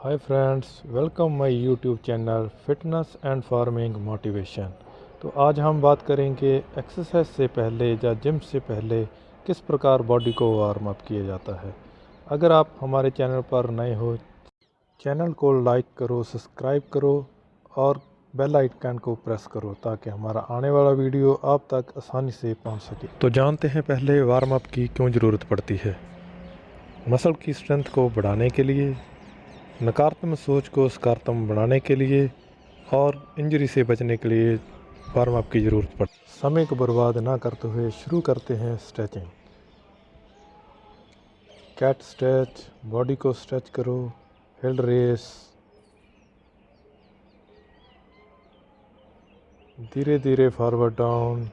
Hi friends, welcome my YouTube channel fitness and farming motivation. तो आज हम बात करेंगे एक्सरसाइज से पहले या जिम से पहले किस प्रकार बॉडी को वार्म अप किया जाता है। अगर आप हमारे चैनल पर नए हो, चैनल को लाइक करो, सब्सक्राइब करो और बेल आइकन को प्रेस करो ताकि हमारा आने वाला वीडियो आप तक आसानी से पहुंच सके। तो जानते हैं पहले वार्म अप की क्यों ज़रूरत पड़ती है। मसल की स्ट्रेंथ को बढ़ाने के लिए, नकारात्मक सोच को सकारात्मक बनाने के लिए और इंजरी से बचने के लिए वार्म अप की ज़रूरत पड़ती है। समय को बर्बाद ना करते हुए शुरू करते हैं स्ट्रेचिंग। कैट स्ट्रेच, बॉडी को स्ट्रेच करो। हिल रेस, धीरे धीरे फॉरवर्ड डाउन।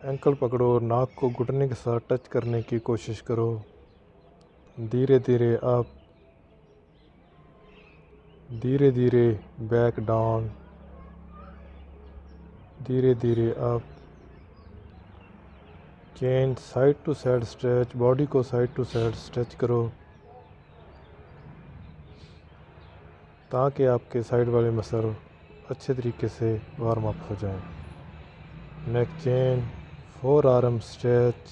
एंकल पकड़ो, नाक को घुटने के साथ टच करने की कोशिश करो। धीरे धीरे अप, धीरे धीरे बैक डाउन, धीरे धीरे up. Change side to side stretch, body को साइड टू साइड स्ट्रेच करो ताकि आपके साइड वाले मसल अच्छे तरीके से वार्म अप हो जाएं। Neck chain, forearm stretch,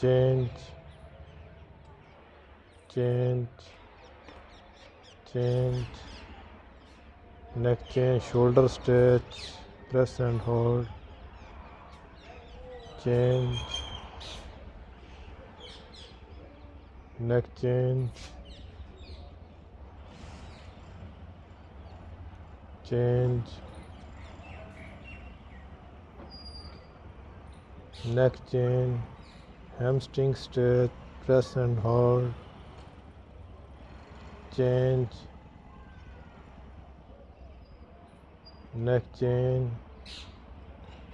change change change, neck chain, shoulder stretch, press and hold, change, neck change, change, neck chain, hamstring stretch, press and hold, change, neck chain,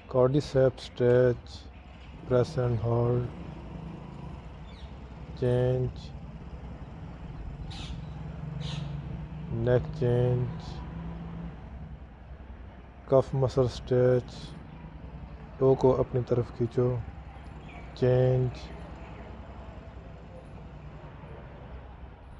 quadricep stretch, press and hold, change, neck change, cuff muscle stretch, toe को अपनी तरफ खींचो, change,